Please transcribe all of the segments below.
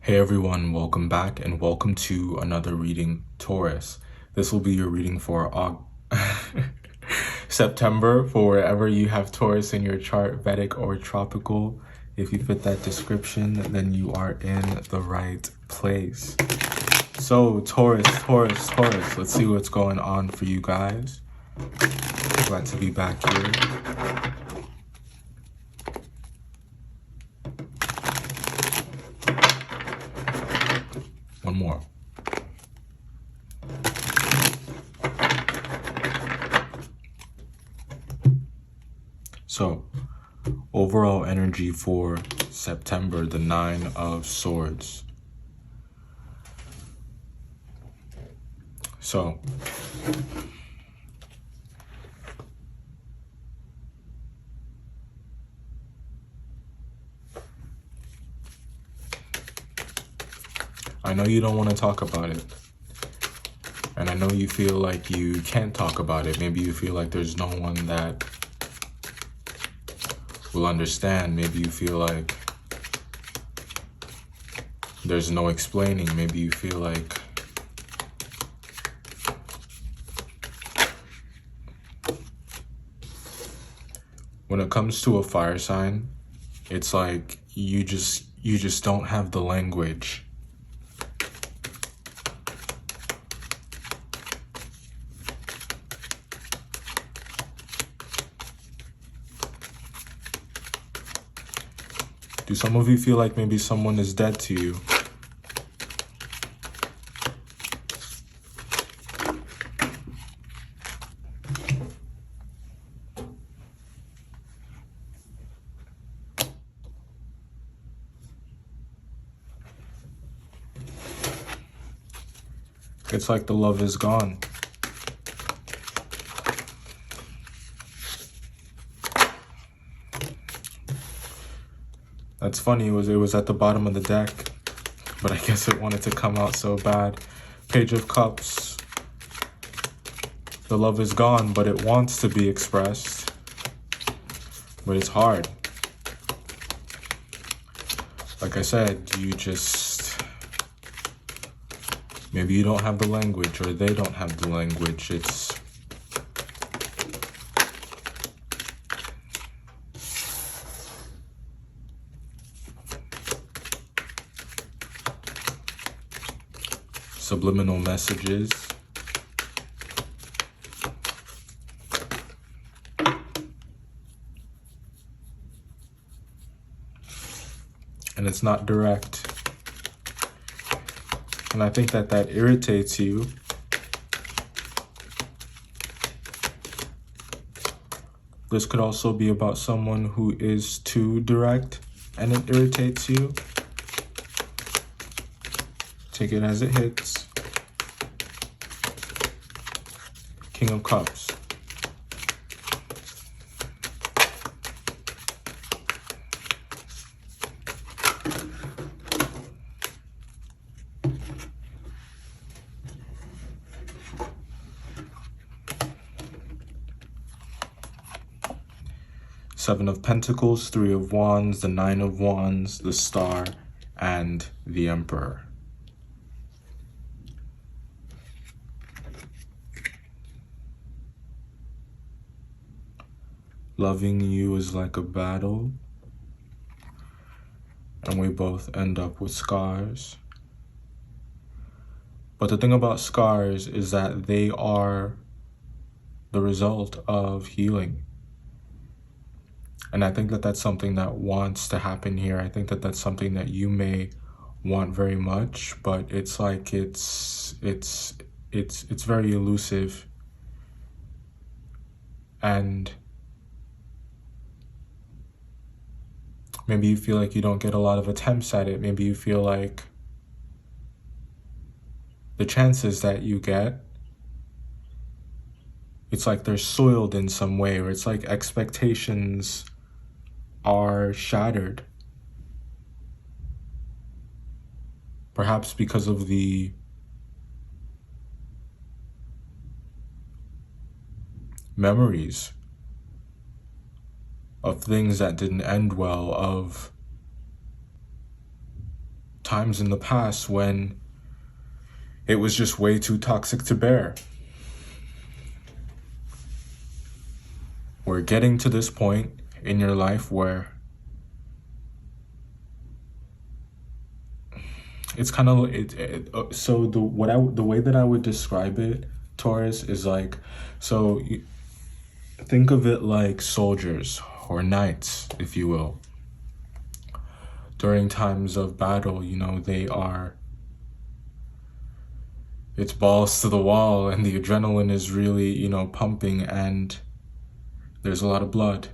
Hey everyone, welcome back and welcome to another reading, Taurus. This will be your reading for September for wherever you have Taurus in your chart, Vedic or tropical. If you fit that description, then you are in the right place. So Taurus, let's see what's going on for you guys. Glad to be back here. One more. So, overall energy for September, the 9 of Swords. So, I know you don't want to talk about it. And I know you feel like you can't talk about it. Maybe you feel like there's no one that will understand. Maybe you feel like there's no explaining. Maybe you feel like when it comes to a fire sign, it's like you just don't have the language. Do some of you feel like maybe someone is dead to you? It's like the love is gone. That's funny, it was at the bottom of the deck, but I guess it wanted to come out so bad. Page of Cups. The love is gone, but it wants to be expressed. But it's hard. Like I said, maybe you don't have the language, or they don't have the language. It's subliminal messages. And it's not direct. And I think that irritates you. This could also be about someone who is too direct and it irritates you. Take it as it hits. King of Cups. Seven of Pentacles, Three of Wands, the Nine of Wands, the Star, and the Emperor. Loving you is like a battle, and we both end up with scars. But the thing about scars is that they are the result of healing. And I think that that's something that wants to happen here. I think that that's something that you may want very much, but it's like it's very elusive. And maybe you feel like you don't get a lot of attempts at it. Maybe you feel like the chances that you get, it's like they're soiled in some way, or it's like expectations are shattered. Perhaps because of the memories of things that didn't end well, of times in the past when it was just way too toxic to bear. We're getting to this point in your life where it's kind of so the way that I would describe it, Taurus, is like, so think of it like soldiers or knights, if you will. During times of battle, you know, it's balls to the wall and the adrenaline is really, you know, pumping, and there's a lot of blood.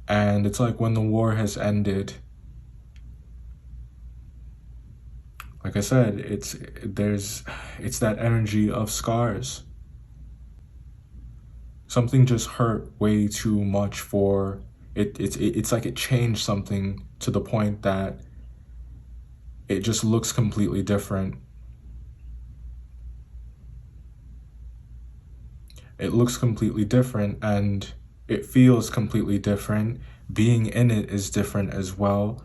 And it's like when the war has ended, like I said, it's that energy of scars. Something just hurt way too much for it. It's like it changed something to the point that it just looks completely different. It looks completely different and it feels completely different. Being in it is different as well.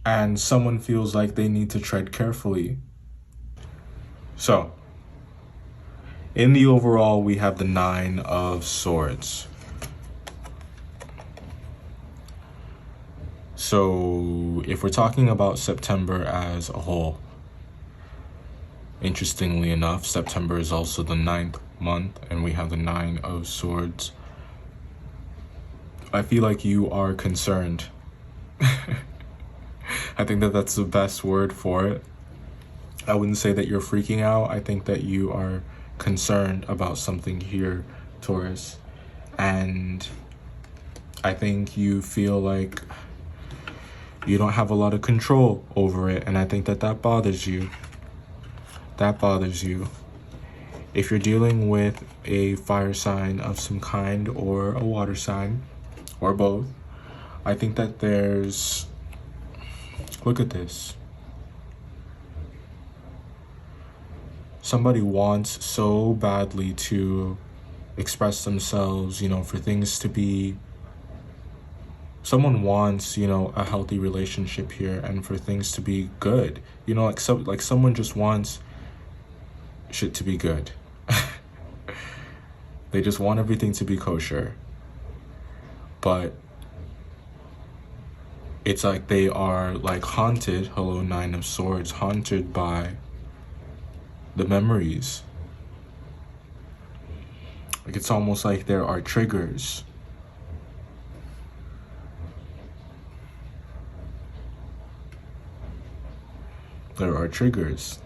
And someone feels like they need to tread carefully. So, in the overall, we have the 9 of Swords. So, if we're talking about September as a whole, interestingly enough, September is also the 9th month, and we have the 9 of Swords. I feel like you are concerned. I think that that's the best word for it. I wouldn't say that you're freaking out. I think that you are concerned about something here, Taurus. And I think you feel like you don't have a lot of control over it. And I think that that bothers you. That bothers you. If you're dealing with a fire sign of some kind or a water sign or both, I think that there's, look at this. Somebody wants so badly to express themselves, you know, for things to be, someone wants, you know, a healthy relationship here and for things to be good. You know, like someone just wants shit to be good. They just want everything to be kosher. But it's like they are like haunted, hello 9 of Swords, haunted by the memories. Like it's almost like there are triggers. There are triggers.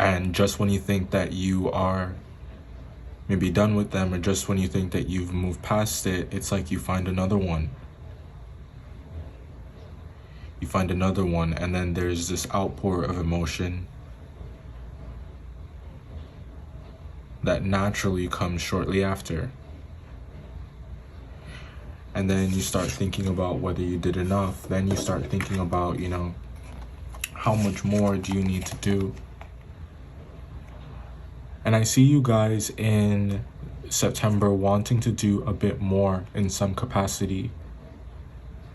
And just when you think that you are maybe done with them, or just when you think that you've moved past it, it's like you find another one. You find another one, and then there's this outpour of emotion that naturally comes shortly after. And then you start thinking about whether you did enough. Then you start thinking about, you know, how much more do you need to do? And I see you guys in September wanting to do a bit more in some capacity,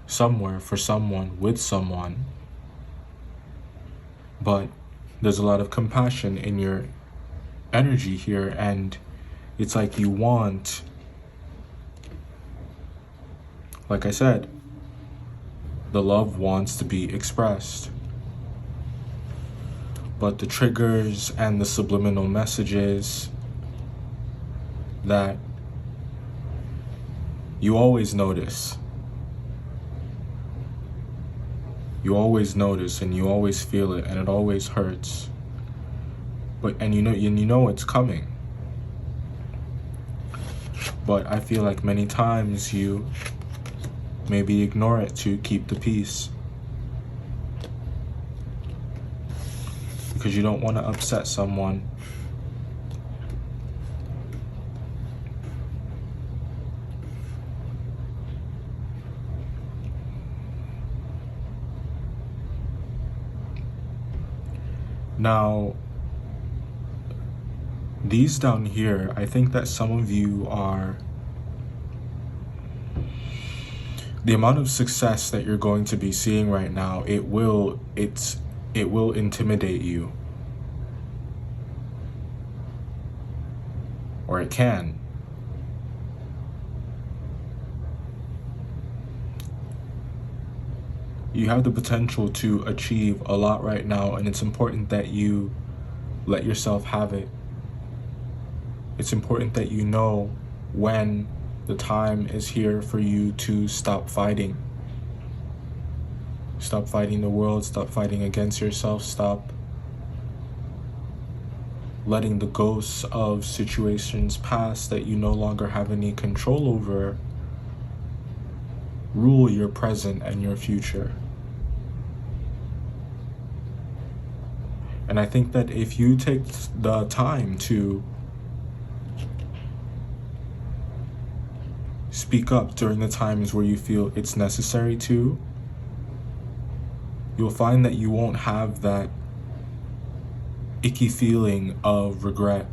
somewhere, for someone, with someone. But there's a lot of compassion in your energy here, and it's like you want, like I said, the love wants to be expressed. But the triggers and the subliminal messages that you always notice. You always notice and you always feel it, and it always hurts. And you know it's coming. But I feel like many times you maybe ignore it to keep the peace. Because you don't want to upset someone. Now, These down here, I think that some of you are, the amount of success that you're going to be seeing right now, it will intimidate you. Or it can. You have the potential to achieve a lot right now, and it's important that you let yourself have it. It's important that you know when the time is here for you to stop fighting. Stop fighting the world, stop fighting against yourself, stop letting the ghosts of situations past that you no longer have any control over rule your present and your future. And I think that if you take the time to speak up during the times where you feel it's necessary to, you'll find that you won't have that icky feeling of regret.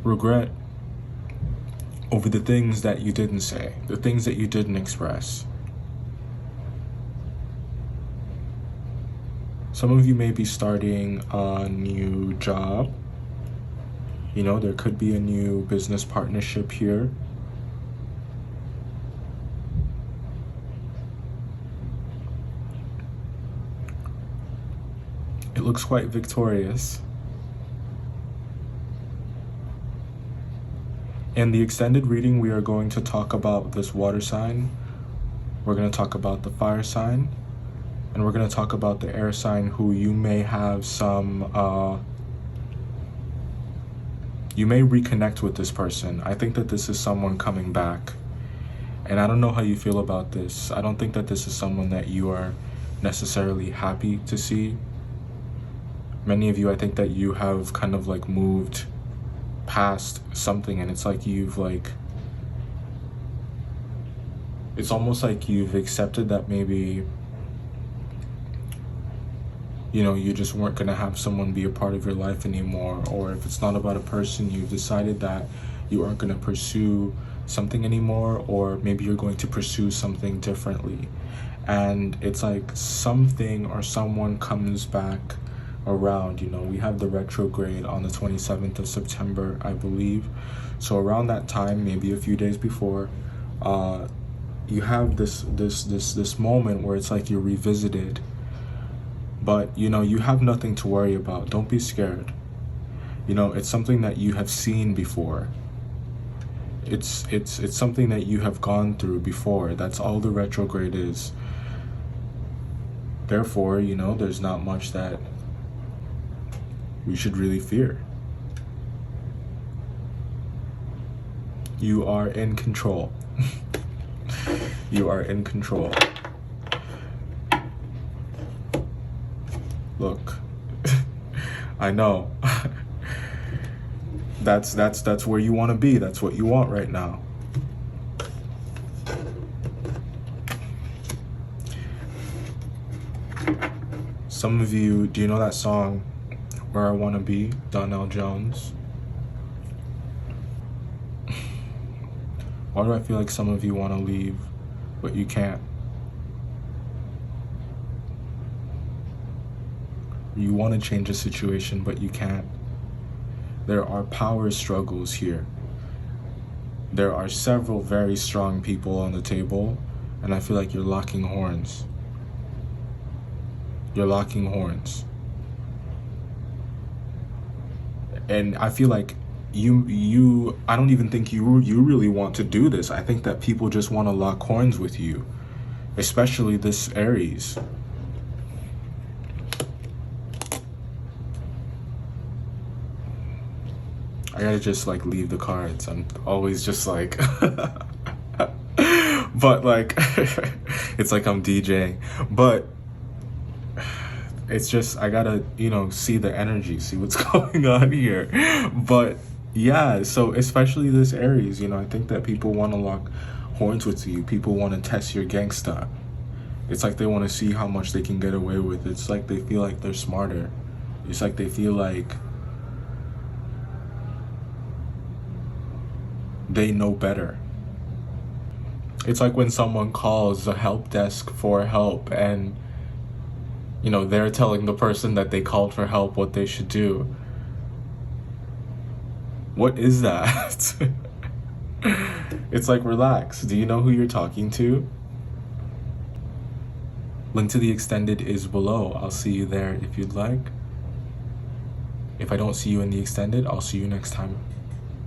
Regret over the things that you didn't say, the things that you didn't express. Some of you may be starting a new job. You know, there could be a new business partnership here. It looks quite victorious. In the extended reading, we are going to talk about this water sign. We're going to talk about the fire sign. And we're going to talk about the air sign, who you may have some, you may reconnect with this person. I think that this is someone coming back. And I don't know how you feel about this. I don't think that this is someone that you are necessarily happy to see. Many of you, I think that you have kind of like moved past something, and it's like you've like, it's almost like you've accepted that maybe, you know, you just weren't going to have someone be a part of your life anymore. Or if it's not about a person, you've decided that you aren't going to pursue something anymore, or maybe you're going to pursue something differently. And it's like something or someone comes back around. You know, we have the retrograde on the 27th of September, I believe. So around that time, maybe a few days before, you have this moment where it's like you're revisited. But, you know, you have nothing to worry about. Don't be scared. You know, it's something that you have seen before. It's something that you have gone through before. That's all the retrograde is. Therefore, you know, there's not much that we should really fear. You are in control. You are in control. Look, I know. That's where you want to be. That's what you want right now. Some of you, do you know that song, Where I Want to Be, Donnell Jones? Why do I feel like some of you want to leave, but you can't? You want to change a situation, but you can't. There are power struggles here. There are several very strong people on the table, and I feel like you're locking horns. You're locking horns. And I feel like I don't even think you really want to do this. I think that people just want to lock horns with you, especially this Aries. I gotta just like leave the cards. I'm always just like, but like, it's like I'm DJing, but it's just, I gotta, you know, see the energy, see what's going on here. But yeah, so especially this Aries, you know, I think that people want to lock horns with you. People want to test your gangsta. It's like they want to see how much they can get away with. It's like they feel like they're smarter. It's like they feel like they know better. It's like when someone calls the help desk for help and, you know, they're telling the person that they called for help what they should do. What is that? It's like, relax. Do you know who you're talking to? Link to the extended is below. I'll see you there if you'd like. If I don't see you in the extended, I'll see you next time.